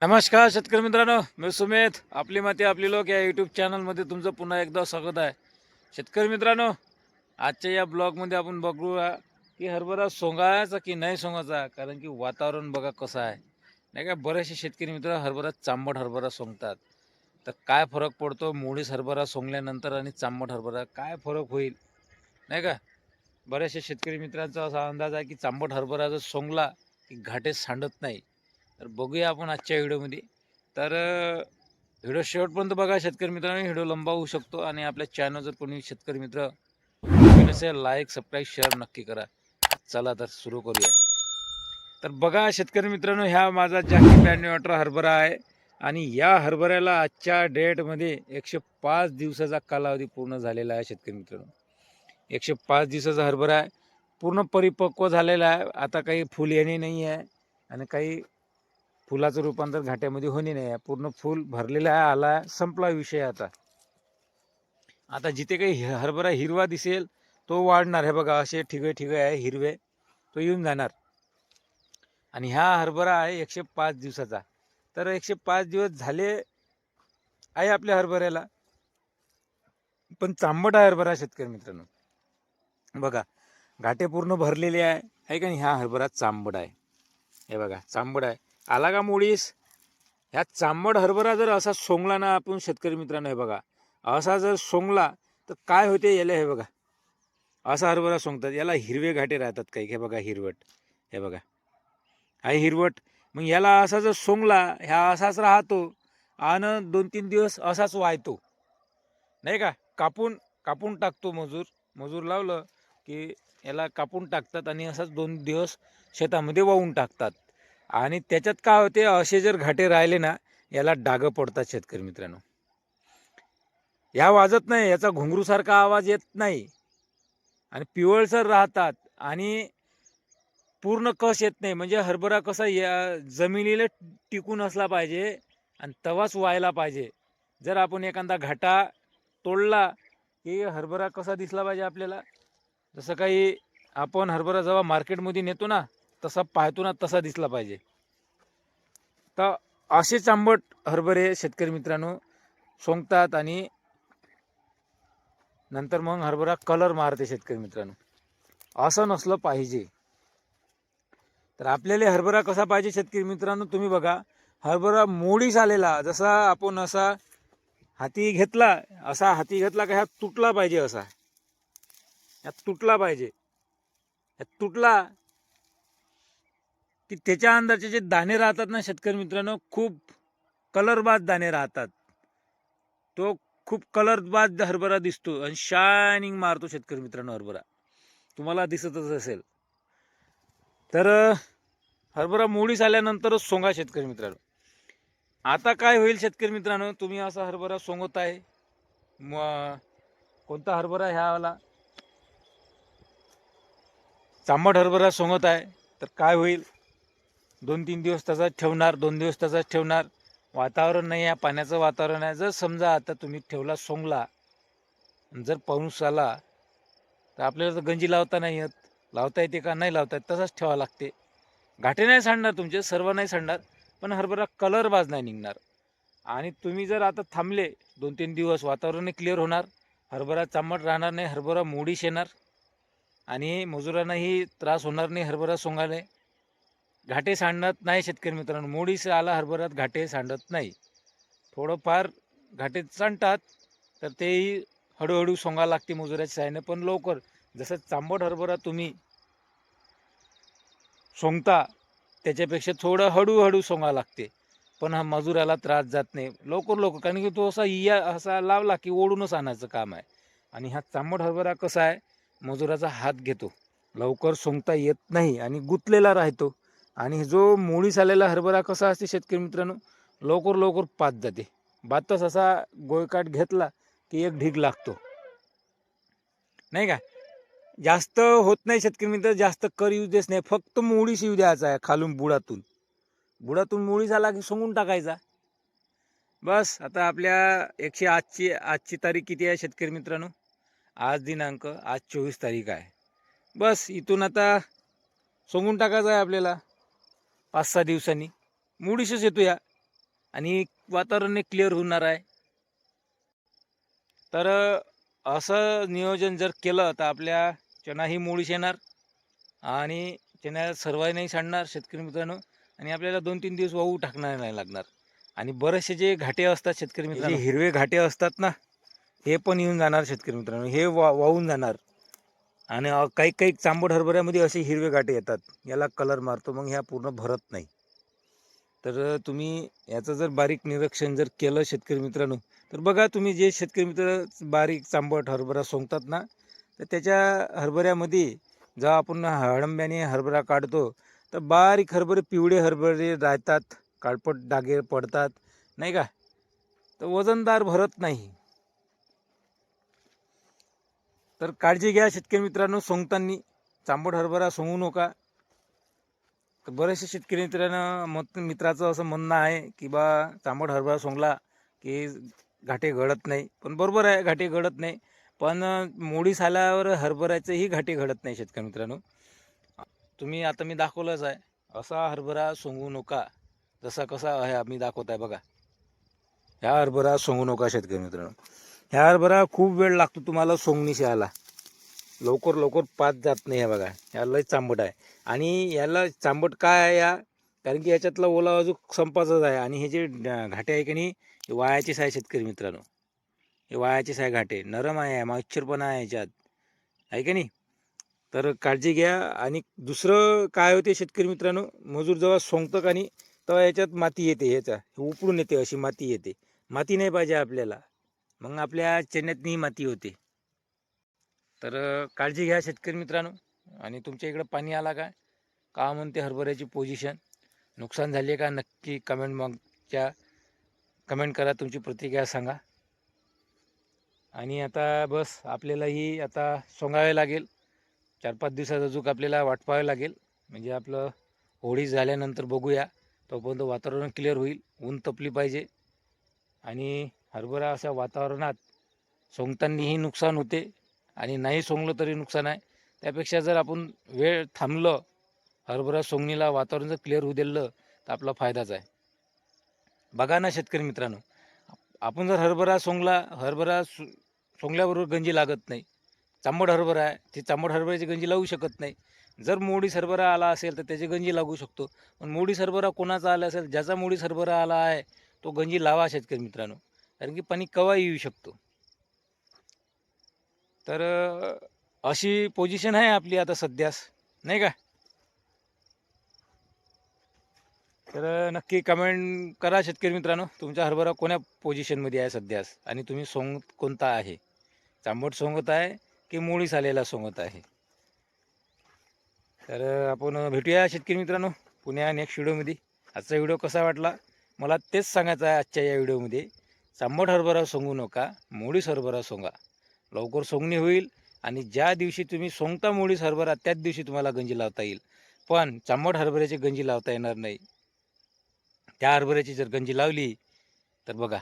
नमस्कार शेतकरी मित्रांनो, मी सुमेध. आपली माती आपली लोक या यूट्यूब चॅनलमध्ये तुमचं पुन्हा एकदा स्वागत आहे. शेतकरी मित्रांनो, आजच्या या ब्लॉगमध्ये आपण बघूया की हरभरा सोंगायचा की नाही सोंगायचा. कारण की वातावरण बघा कसं आहे, नाही का. बरेचसे शेतकरी मित्र हरभरा चांबट हरभरा सोंगतात. तर काय फरक पडतो मुळीस हरभरा सोंगल्यानंतर आणि चांबट हरभरा काय फरक होईल, नाही का. बऱ्याचशा शेतकरी मित्रांचा असा अंदाज आहे की चांबट हरभरा जर सोंगला की घाटे सांडत नाही. तर बघूया आपण आजच्या व्हिडिओमध्ये. तर व्हिडिओ शेवटपर्यंत बघा शेतकरी मित्रांनो. व्हिडिओ लंबा होऊ शकतो आणि आपल्या चॅनल जर कोणी शेतकरी मित्र नवीन असेल, लाईक सबस्क्राईब शेअर नक्की करा. चला तर सुरू करूया. तर बघा शेतकरी मित्रांनो, ह्या माझा जॅकी ब्रँड वॉटर हरभरा आहे आणि या हरभऱ्याला आजच्या डेटमध्ये 105 दिवसाचा कालावधी पूर्ण झालेला आहे. शेतकरी मित्रांनो, 105 दिवसाचा हरभरा आहे. पूर्ण परिपक्व झालेला आहे. आता काही फुल येणे नाही आहे आणि काही फुलाचं रूपांतर घाट्यामध्ये होणे नाही आहे. पूर्ण फुल भरलेला आहे, आला आहे, संपला विषय. आता जिथे काही हरभरा हिरवा दिसेल तो वाढणार. हे बघा असे ठिगळे ठिगळे आहे हिरवे, तो येऊन जाणार. आणि हा हरभरा आहे 105 दिवसाचा. तर 105 दिवस झाले आहे आपल्या हरभऱ्याला, पण चांबट आहे हरभरा. शेतकरी मित्रांनो बघा, घाटे पूर्ण भरलेले आहे का नाही. हा हरभरा चांबट आहे. हे बघा चांबट आहे, आला का मुळीस. ह्या चांबट हरभरा जर असा सोंगला ना आपण शेतकरी मित्रांनो, हे बघा असा जर सोंगला तर काय होते याला. हे बघा असा हरभरा सोंगतात, याला हिरवे घाटे राहतात काही. हे बघा हिरवट, हे बघा हा हिरवट. मग याला असा जर सोंगला, ह्या असाच राहतो आणि 2-3 दिवस असाच वाहतो, नाही का. कापून कापून टाकतो मजूर लावलं की याला कापून टाकतात आणि असाच 2 दिवस शेतामध्ये वाहून टाकतात. आणि त्याच्यात काय होते, असे जर घाटे राहिले ना, याला डागं पडतात. शेतकरी मित्रांनो, या वाजत नाही, याचा घुंगरूसारखा आवाज येत नाही आणि पिवळसर राहतात आणि पूर्ण कस येत नाही. म्हणजे हरभरा कसा या जमिनीला टिकून असला पाहिजे आणि तवाच व्हायला पाहिजे. जर आपण एखादा घाटा तोडला की हरभरा कसा दिसला पाहिजे आपल्याला, जसं काही आपण हरभरा जेव्हा मार्केटमध्ये नेतो ना, तसा पाहतो ना, तसा दिसला पाहिजे. तर असे चांबट हरभरे शेतकरी मित्रांनो सोंगतात आणि नंतर मग हरभरा कलर मारते. शेतकरी मित्रांनो, असं नसलं पाहिजे. तर आपल्याला हरभरा कसा पाहिजे शेतकरी मित्रांनो, तुम्ही बघा हरभरा मोडीस आलेला. जसा आपण असा हाती घेतला, का ह्या तुटला पाहिजे. असा ह्या तुटला पाहिजे. ह्या तुटला की त्याच्या अंदरचे जे दाणे राहतात ना शेतकरी मित्रांनो, खूप कलरबाज दाणे राहतात. तो खूप कलरबाज हरभरा दिसतो आणि शायनिंग मारतो. शेतकरी मित्रांनो हरभरा तुम्हाला दिसतच असेल. तर हरभरा मोडीस आल्यानंतरच सोंगा शेतकरी मित्रांनो. आता काय होईल शेतकरी मित्रांनो, तुम्ही असा हरभरा सोंगत आहे, कोणता हरभरा ह्या वाला चांबट हरभरा सोंगत आहे, तर काय होईल, 2-3 दिवस तसाच ठेवणार, 2 दिवस तसाच ठेवणार. वातावरण नाही आहे, पाण्याचं वातावरण आहे. जर समजा आता तुम्ही ठेवला सोंगला, जर पाऊस आला तर आपल्याला तर गंजी लावता नाही येत. लावता येते का, नाही लावता येत, तसाच ठेवा लागते. घाटे नाही सांडणार तुमचे, सर्व नाही सांडणार, पण हरभरा कलरबाज नाही निघणार. आणि तुम्ही जर आता थांबले 2-3 दिवस, वातावरण क्लिअर होणार, हरभरा चांबट राहणार नाही, हरभरा मोडीस येणार आणि मजुरांनाही त्रास होणार नाही. हरभरा सोंगाले घाटे सांडत नाही शेतकरी मित्रांनो. मोडीस आला हरभऱ्यात घाटे सांडत नाही. थोडंफार घाटे सांडतात, तर तेही हळूहळू सोंगा लागते मजुराच्या साहाय्याने, पण लवकर. जसं चांबट हरभरा तुम्ही सोंगता त्याच्यापेक्षा थोडं हळूहळू सोंगा लागते, पण हा मजुराला त्रास जात नाही लवकर. कारण की तो असा लावला की ओढूनच आणायचं काम आहे. आणि हा चांबट हरभरा कसा आहे, मजुराचा हात घेतो, लवकर सोंगता येत नाही आणि गुंतलेला राहतो. आणि जो मोळीस आलेला हरभरा कसा असते शेतकरी मित्रांनो, लवकर पात जाते. बातच असा गोळकाट घेतला की एक ढीग लागतो, नाही का. जास्त होत नाही शेतकरी मित्र, जास्त कर येऊ देच नाही, फक्त मोळीस येऊ द्यायचा आहे खालून. बुडातून मोळीस आला की सोंगून टाकायचा बस. आता आपल्या आजची तारीख किती आहे शेतकरी मित्रांनो, आज 24 तारीख आहे. बस इथून आता सोंगून टाकायचं आहे आपल्याला. 5-6 दिवसांनी मोडीसच येतो या. आणि वातावरण क्लिअर होणार आहे. तर असं नियोजन जर केलं तर आपल्या चणाही मोडीस येणार आणि चण्याला सरवाई नाही सांडणार शेतकरी मित्रांनो, आणि आपल्याला 2-3 दिवस वाहू टाकणार नाही लागणार. आणि बरेचसे जे घाटे असतात शेतकरी मित्रांनो, हिरवे घाटे असतात ना, हे पण येऊन जाणार शेतकरी मित्रांनो, हे वाहून जाणार. आणि काही काही चांबट हरभऱ्यामध्ये असे हिरवे गाठे येतात, याला कलर मारतो, मग ह्या पूर्ण भरत नाही. तर तुम्ही याचं जर बारीक निरीक्षण जर केलं शेतकरी मित्रांनो, तर बघा तुम्ही जे शेतकरी मित्र बारीक चांबट हरभरा सोंगतात ना, तर त्याच्या हरभऱ्यामध्ये जेव्हा आपण हळंब्याने हरभरा काढतो तर बारीक हरभरे पिवळे हरभरे राहतात, काळपट डागे पडतात नाही का, तर वजनदार भरत नाही. तर काळजी घ्या शेतकरी मित्रांनो, सोंगताना चांबट हरभरा सोंगू नका. तर बरेचसे शेतकरी मित्राचं असं म्हणणं आहे की बा चांबट हरभरा सोंगला की घाटे घडत नाही. पण बरोबर आहे, घाटे घडत नाही, पण मोडीस आल्यावर हरभऱ्याचेही घाटे घडत नाही शेतकरी मित्रांनो. तुम्ही आता मी दाखवलंच आहे, असा हरभरा सोंगू नका जसा कसा आहे आम्ही दाखवत आहे बघा. ह्या हरभरा सोंगू नका शेतकरी मित्रांनो. ह्या हरभरा खूप वेळ लागतो तुम्हाला सोंगणीशी आला, लवकर लवकर पात जात नाही. हे बघा, ह्या लय चांबट आहे. आणि याला चांबट काय आहे या, कारण की याच्यातला ओला अजून संपाचाच आहे. आणि हे जे घाटे आहे की नाही, हे वायाचेच आहे शेतकरी मित्रांनो, हे वायाचेच आहे घाटे. नरम आहे, मॉइश्चर पण आहे याच्यात, आहे की नाही. तर काळजी घ्या. आणि दुसरं काय होते शेतकरी मित्रांनो, मजूर जेव्हा सोंगतं का नाही तेव्हा याच्यात माती येते, ह्याचा उपडून येते, अशी माती येते. माती नाही पाहिजे आपल्याला, मग आपल्या चण्यातनी माती होते. तर काळजी घ्या शेतकरी मित्रांनो. आणि तुमच्या इकडं पाणी आला का म्हणते हरभऱ्याची पोझिशन, नुकसान झाले का, नक्की कमेंट करा, तुमची प्रतिक्रिया सांगा. आणि आता बस आपल्यालाही आता सोंगावे लागेल, 4-5 दिवसात अजून आपल्याला वाट पाहावी लागेल. म्हणजे आपलं होळी झाल्यानंतर बघूया, तोपर्यंत वातावरण क्लिअर होईल, ऊन तपली पाहिजे. आणि हरभरा अशा वातावरणात सोंगतानाही नुकसान होते आणि नाही सोंगलं तरी नुकसान आहे. त्यापेक्षा जर आपण वेळ थांबलं, हरभरा सोंगणीला वातावरण जर क्लिअर होऊ दिलं तर आपला फायदाच आहे. बघा ना शेतकरी मित्रांनो, आपण जर हरभरा सोंगला, हरभरा सोंगल्याबरोबर गंजी लागत नाही. चांबट हरभरा आहे, ती चांबट हरभऱ्याची गंजी लावू शकत नाही. जर मोडीस हरभरा आला असेल तर त्याची गंजी लागू शकतो. पण मोडीस हरभरा कोणाचा आला असेल, ज्याचा मोडीस हरभरा आला आहे तो गंजी लावा शेतकरी मित्रांनो, कारण की पाणी केव्हाही येऊ शकतो. तर अशी पोझिशन आहे आपली आता सध्यास, नाही का. तर नक्की कमेंट करा शेतकरी मित्रांनो, तुमचा हरभरा कोण्या पोझिशनमध्ये आहे सध्यास, आणि तुम्ही सोंग कोणता आहे, चांबट सोंगत आहे की मोडीस आलेला सोंगत आहे. तर आपण भेटूया शेतकरी मित्रांनो पुन्हा नेक्स्ट व्हिडिओमध्ये. आजचा व्हिडिओ कसा वाटला मला तेच सांगायचं आहे आजच्या या व्हिडिओमध्ये. चांबट हरभरा सोंगू नका, मोडीस हरभरा सोंगा, लवकर सोंगणी होईल. आणि ज्या दिवशी तुम्ही सोंगता मोडीस हरभरा त्याच दिवशी तुम्हाला गंजी लावता येईल. पण चांबट हरभऱ्याची गंजी लावता येणार नाही. त्या हरभऱ्याची जर गंजी लावली तर बघा,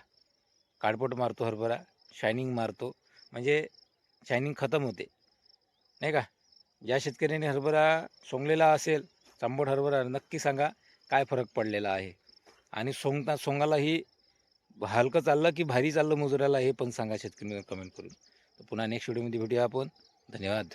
काळपट मारतो हरभरा, शायनिंग मारतो, म्हणजे शायनिंग खतम होते, नाही का. ज्या शेतकऱ्याने हरभरा सोंगलेला असेल, चांबट हरभरा, नक्की सांगा काय फरक पडलेला आहे. आणि सोंगालाही हलकं चाललं की भारी चाललं मजुराला, हे पण सांगा शेतकरी कमेंट करून. तर पुन्हा नेक्स्ट व्हिडिओमध्ये भेटूया आपण. धन्यवाद.